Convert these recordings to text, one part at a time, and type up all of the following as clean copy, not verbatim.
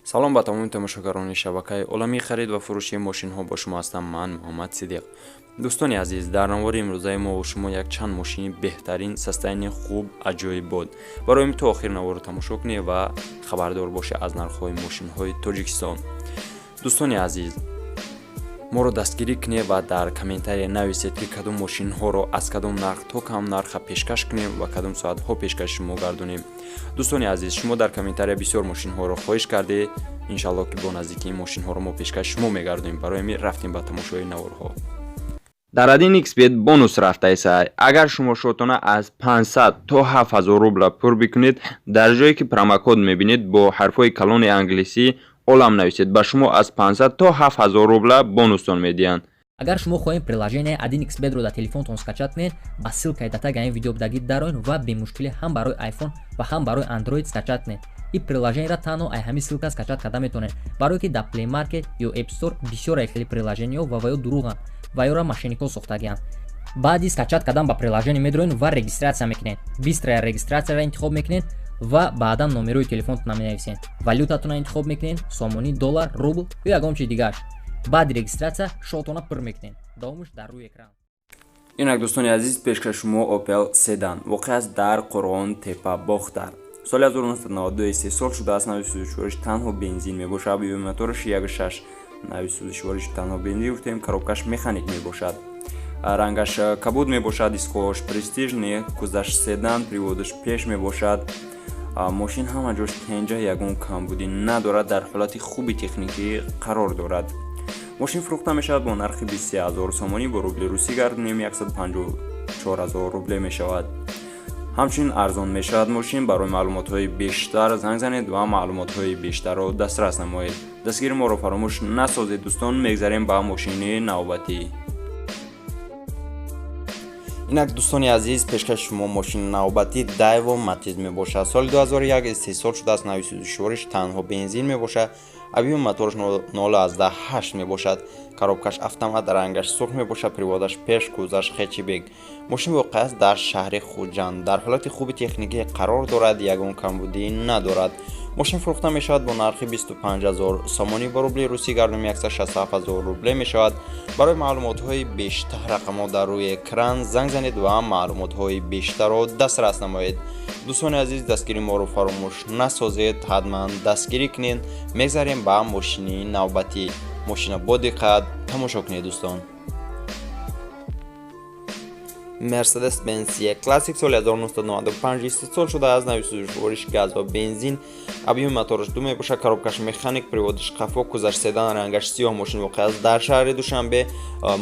салом ба тамоми тамошогорони шабакаи олами харид ва фурӯши мошинҳо бо шумо ҳастам. Ман Муҳаммад Сидиқ. дӯстони азиз, дар навори имрӯзаи мо шумо як чанд мошини беҳтарин, састаини хуб, аҷоибот барои ту охир наворро тамошо кунед ва хабардор бошед аз нархҳои мошинҳои Тоҷикистон. дӯстони азиз, моро дастгирӣ кунед ва дар комментария нависед ки кадом мошинҳоро аз кадом нарх то кам нарха пешкаш кунем ва кадом соатҳо пешкаши шумо гардонем. дӯстони азиз, шумо дар комментария бисёр мошинҳоро хоҳиш кардед. иншаллоҳ ки бо наздикии мошинҳоро мо пешкаши шумо мегардонем. барои ҳамин рафтем ба тамошои наворҳо. дар Adin XBet бонус рафтааст. агар шумо шотона аз 500 то 7000 рубла пур бикунед, дар ҷое ки промокод мебинед бо ҳарфҳои калони англисӣ олам нависед, ба шумо аз 500 то 7000 рубла бонустон медиҳанд. агар шумо хоҳем приложение Adin XBet-ро дар телефонтон скачат кунед, ба ссилкаи дар таги ин видео будагӣ дароин ва бемушкилӣ ҳам барои iPhone ва ҳам барои Android скачат кунед. ин приложениеро танҳо ай ҳамин ссилка скачат карда метавонед, барое ки дар Play Market ё App Store бисёр хели приложениҳо ва ё дуруғанд ва ёро мошеннико сохтагианд. баъди скачат кардан ба приложение медроед ва регистратсия мекунед. бистрая регистратсияро интихоб мекунед ва баъдан номерои телефонтон менависед. валютатонро интихоб мекунед, сомонӣ, доллар, рубл ё ягон чизи дигараш. баъди регистратсия шотона пур мекунед. давомиш дар рӯи экран. инак дӯстони азиз, пешкаши шумо Opel Sedan воқеъ аст дар Қурғон Тепа Бохтар. соли 1992 3 сол шудааст. нави сӯзишвориш танҳо бензин мебошад. абиёи мотораш 1.6, нави сӯзишвориш танҳо бензин гуфтем. коробкаш механик мебошад. рангаш кабуд мебошад. дискҳош престижни, кузаш седан, приводаш пеш мебошад. мошин ҳама ҷош тенҷа, ягон камбудӣ надорад. дар ҳолати хуби техникӣ қарор дорад. мошин фурӯхта мешавад бо нархи 23000 сомонӣ, бо рубли русӣ гардонем 154000 рубле мешавад. ҳамчунин арзон мешавад мошин. барои маълумотҳои бештар занг занед ва маълумотҳои бештарро дастрас намоед. дастгири моро фаромӯш насозед дӯстон. мегзарем ба мошини навбатӣ. инак дӯстони азиз, пешкаши шумо мошини навбатӣ Daewoo Matiz мебошад. соли 2001 истеҳсол шудааст. нави сӯзишвориш танҳо бензин мебошад. абиёи мотораш 0.8 мебошад. коробкаш автомат, рангаш сурх мебошад. приводаш пеш, кузаш хечибег. мошин воқеъ аст дар шаҳри Хуҷанд. дар ҳолати хуби техникӣ қарор дорад. ягон камбудӣ надорад. мошин фурӯхта мешавад бо нархи 25000 сомонӣ, бо рубли русӣ гардонем 167000 рубле мешавад. барои маълумотҳои бештар рақамҳо дар рӯи экран занг занед ва маълумотҳои бештарро дастрас намоед. дӯстони азиз, дастгири моро фаромӯш насозед, ҳатман дастгирӣ кунед. мегзарем ба мошини навбатӣ. мошина бо диққат тамошо кунед дӯстон. Mercedes-Benz Classic соли 1995 истеҳсол шудааст. нави сӯзишвориш газ ва бензин. абиёи мотораш 2 мебошад. коробкаш механик, приводаш қафо, кузаш седан, рангаш сиёҳ. мошин воқеъ аст дар шаҳри Душанбе.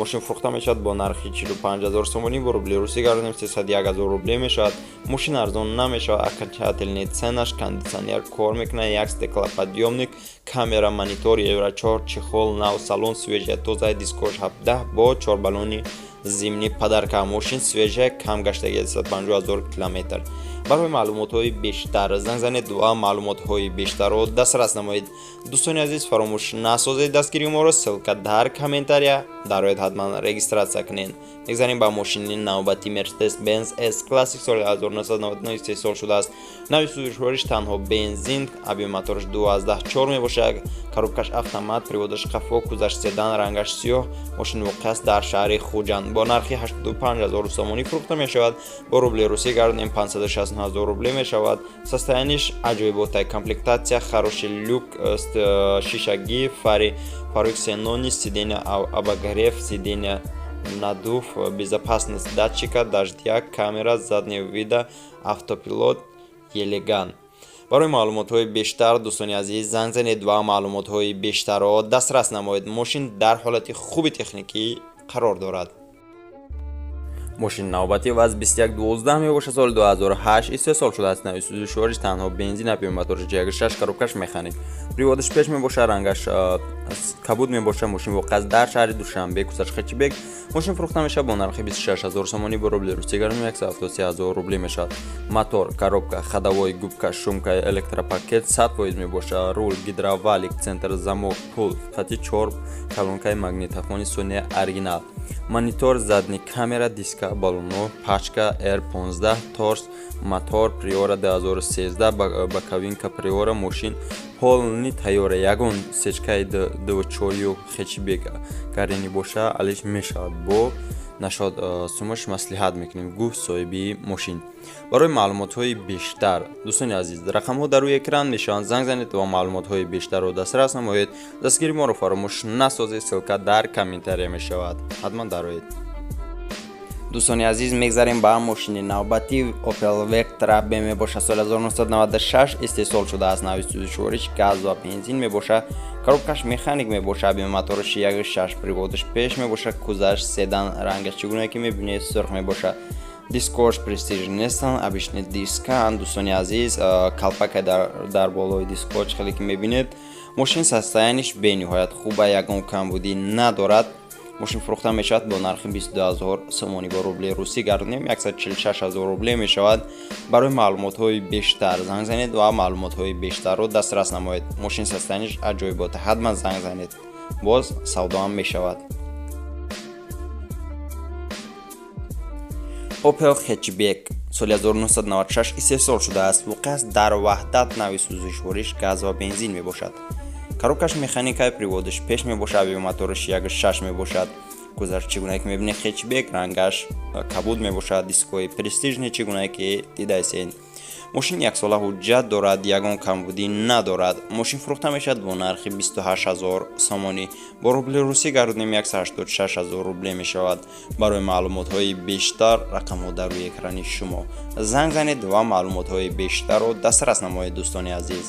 мошин фурӯхта мешавад бо нархи 45000 сомонӣ, бо рубли русӣ гардонем 301000 рубле мешавад. мошин арзон намешавад. окончательный ценаш, кондитсионер кор мекунад, як стеклоподъёмник, камера, монитор, евро 4, чехол, нав салон, свежая тоза, дискош 17 бо 4 баллони зимни падарка. мошин свежа, кам гаштаги 150000 километр. барои маълумотҳои бештар занг занед ва маълумотҳои бештарро дастрас намоед. дӯстони азиз, фаромӯш насозед дастгири моро. ссилка дар комментария дароед, ҳатман регистратсия кунед. мегзарем ба мошини навбати Mercedes-Benz S Classic соли 1999 истеҳсол шудааст. нави сӯзишвориш танҳо бензин. абиёи мотораш 2.4 мебошад. коробкаш автомат, приводаш қафо, кузаш седан, рангаш сиёҳ. мошин воқеъ аст дар шаҳри Хуҷанд. бо нархи 85000 сомонӣ фурӯхта мешавад. бо рубли русӣ гардонем 560000 рубле мешавад. состояниш аҷоиботай. комплектатсия хороший, люк шишагӣ, фари ксенони, сидения обогрев, сидения надув, безопасность датчика дождя, камера заднего вида, автопилот, елеган. барои маълумотҳои бештар дӯстони азиз занг занед ва маълумотҳои бештарро дастрас намоед. мошин дар ҳолати хуби техникӣ қарор дорад. мошини навбатӣ ваз 2112 мебошад. соли 2008 истеҳсол шудааст. нави сӯзишвориш танҳо бензин. абиёи мотораш 1.6, коробкаш механик, приводаш пеш мебошад. рангаш кабуд мебошад. мошин воқеъ аст дар шаҳри Душанбе, кузаш хечибег. мошин фурӯхта мешавад бо нархи 26000 сомонӣ, бо рубли русӣ гардонем 173000 рубле мешавад. мотор, коробка, ходовой, губка, шумка, электропакет 100% мебошад. рул, гидровалик, центр замок, пул, хати 4, колонкаи магнитофони Sony оригинал, монитор, задни камера, диска балоно, пачка R15 торс, мотор Priora 2013 ба кабинка Priora, мошин ҳолни тайёра. Ягон сечкаи дв4 хечбек гарини боша алиш мешавад. Бо нашод сумаш маслиҳат мекунем, гуфт соҳиби мошин. барои маълумотҳои бештар дӯстони азиз, рақамҳо дар рӯи экран мешаванд. занг занед ва маълумотҳои бештарро дастрас намоед. дастгири моро фаромӯш насозед, ссилка дар комментария мешавад. ҳатман дароед. дӯстони азиз, мегзарем ба мошини навбатӣ. Opel Vectra B мебоша, соли 1996 истеҳсол шудааст. нави сӯзишвориш газ ва бензин мебоша. коробкаш механик мебоша. абиёми моториш 1.6, приводиш пеш мебоша. кузаш седан, рангаш чӣ гуна ки мебинед сурх мебоша. дискош Prestige нестан, обичный дискан. дӯстони азиз, калпака дар болои дискоч хеле ки мебинед. мошин состояниш бениҳоят хуба, ягон камбудӣ надорад. мошин фурӯхта мешавад бо нархи 22000 сомонӣ. бо рубли русӣ гардонем 146000 рубле мешавад. барои маълумотҳои бештар занг занед ва маълумотҳои бештарро дастрас намоед. мошин состояниш аҷоибота, ҳатман занг занед, боз савдоам мешавад. Opel Hatchback соли 1996 истеҳсол шудааст. воқеъ аст дар ваҳдат, нави сӯзишвориш газ ва бензин мебошад. коробкаш механикаи приводиш пеш мебошад. абиёми моториш 1.6 мебошад. кузаш чӣ гуна ки мебинед хэтчбек, рангаш кабуд мебошад. дискои престижни чӣ гуна ки дидаисен. мошин яксола ҳуҷҷат дорад, ягон камбудӣ надорад. мошин фурӯхта мешавад бо нархи 28000 сомонӣ. бо рубли русӣ гардонем 186000 рубле мешавад. барои маълумотҳои бештар рақамҳо дар рӯи экрани шумо. занг занед ва маълумотҳои бештарро дастрас намоед. дӯстони азиз,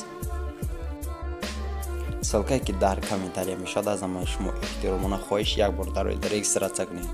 ссилкае ки дар комментария мешавад, аз ҳамаи шумо эҳтиромона хоҳиш як бор дароед регистратсия кунед.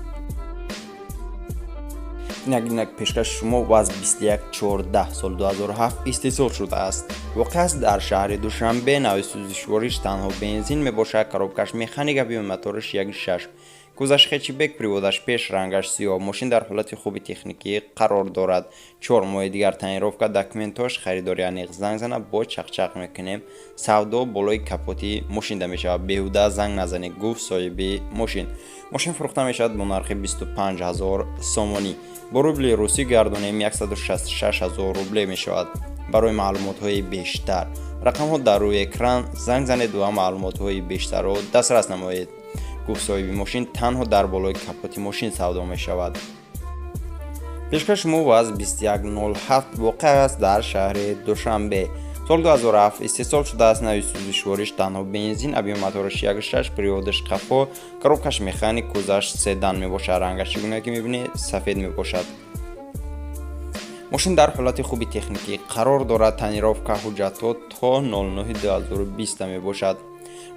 инак пешкаши шумо ваз 2114 соли 2007 истеҳсол шудааст. воқеъ аст дар шаҳри душанбе. нави сӯзишвориш танҳо бензин мебошад. коробкаш механик, абиёми моториш 1.6. кузаш хэтчбек, приводаш пеш, рангаш сиёҳ. мошин дар ҳолати хуби техникӣ қарор дорад. 4 моҳи дигар таъинировка, документош, харидори аниқ. занг зана, бо чақчақ мекунем. савдо болои капоти мошинда мешавад. беҳуда занг назанед, гуфт соҳиби мошин. мошин фурӯхта мешавад бо нархи 25000 сомонӣ. бо рубли русӣ гардонем 166000 рубле мешавад. барои маълумотҳои бештар рақамҳо дар рӯи экран, занг занед ва маълумотҳои бештарро дастрас намоед. гуфт соҳиби мошин. танҳо дар болои капоти мошин савдо мешавад. пешкаши мо ваз 2107 воқеъ аст дар шаҳри душанбе. соли 2007 истеҳсол шудааст. нави сӯзишвориш танҳо бензин, абиёми моториш 1.6, приводиш қафо, коробкаш механик, кузаш седан мебошад. рангаш чӣ гуна ки мебинед сафед мебошад. мошин дар ҳолати хуби техникӣ қарор дорад. таъинировка ҳуҷҷатҳо то 09/2020 мебошад.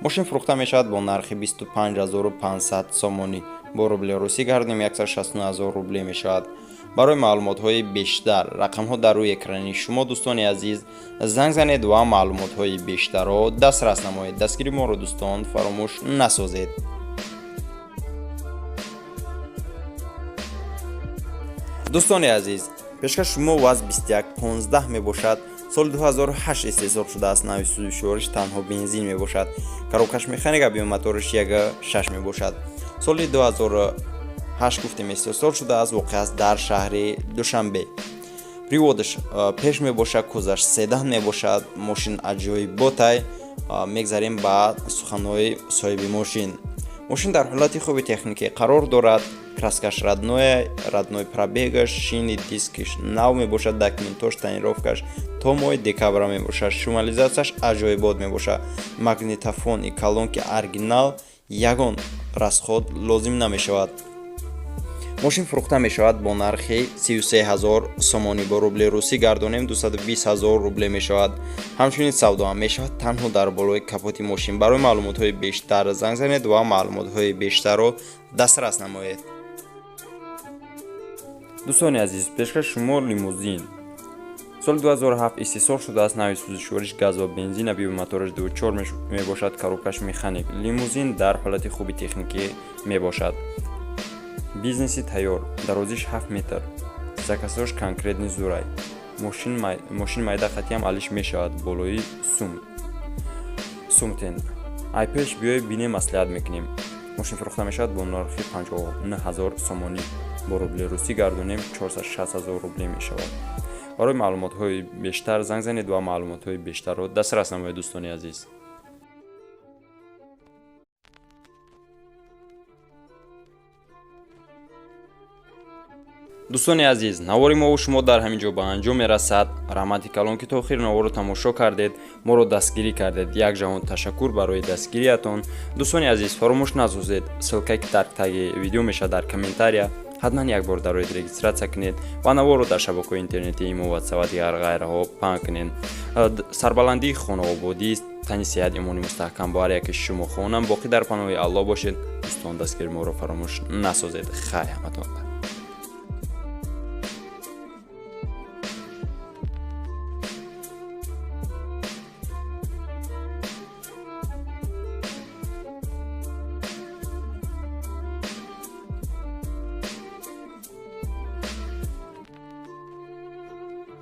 мошин фурӯхта мешавад бо нархи 25500 сомонӣ. бо рубли русӣ гардонем 169000 рубле мешавад. барои маълумотҳои бештар рақамҳо дар рӯи экрани шумо. дӯстони азиз, занг занед ва маълумотҳои бештарро дастрас намоед. дастгири моро дӯстон фаромӯш насозед. дӯстони азиз, пешкаши шумо ваз 2115 мебошад. соли 2008 истеҳсол шудааст. нави сӯзишвориш танҳо бензин мебошад. коробкаш механик, абиёми моториш 1.6 мебошад. соли 2008 гуфтем истеҳсол шудааст. воқеъ аст дар шаҳри душанбе. приводиш пеш мебошад. кузаш седан мебошад. мошин аҷоиботай. мегзарем ба суханҳои соҳиби мошин. мошин дар ҳолати хуби техникӣ қарор дорад. краскаш родной пробегаш, шини дискиш нав мебошад. документош, таъинировкаш то моҳи декабра мебошад. шумализатсияш аҷоибот мебошад. магнитофон и колонки оригинал, ягон расход лозим намешавад. мошин фурӯхта мешавад бо нархи 33000 сомонӣ. бо рубли русӣ гардонем 220000 рубле мешавад. ҳамчунин савдоам мешавад танҳо дар болои капоти мошин. барои маълумотҳои бештар занг занед ва маълумотҳои бештарро дастрас намоед. дӯстони азиз, пешкаши шумо лимузин. соли 2007 истеҳсол шудааст. нави сӯзишвориш газ ва бензин, абиёми моториш 2.4 мебошад. коробкаш механик. лимузин дар ҳолати хуби техникӣ мебошад. бизнеси тайёр, дарозиш 7 метр, закасош конкретни зурай. мошин майда хатиам алиш мешавад. болои сумтен. айпеш биёй бине маслиҳат мекунем. мошин фурӯхта мешавад бо нархи 59000 сомонӣ. با روبل روسی گردونیم 460,000 روبل می شود. برای معلومات های بیشتر زنگ زنید و معلومات های بیشتر را دسترس نمایید دوستان عزیز. دوستان عزیز، навори мо ва шумо дар ҳамин ҷо ба анҷом мерасад. раҳмати калон ки то охир наворро тамошо кардед, моро дастгирӣ кардед. Як ҷаҳон ташаккур барои дастгириятон. Дӯстони азиз, фаромӯш насозед, ссилкае ки дар таги видео мешавад дар комментария, ҳатман як бор дар оид регистратсия кунед ва наворро дар шабакаҳои интернетии имо WhatsApp ва дигар ғайраҳо паҳн кунед. Сарбаландии хонаободӣ, тани сеҳат, имони мустаҳкам ба ҳар яке шумо хоҳонам. Боқӣ дар паноҳи Аллоҳ бошед. дӯстон, дастгирии моро фаромӯш насозед. хайр ҳаматон.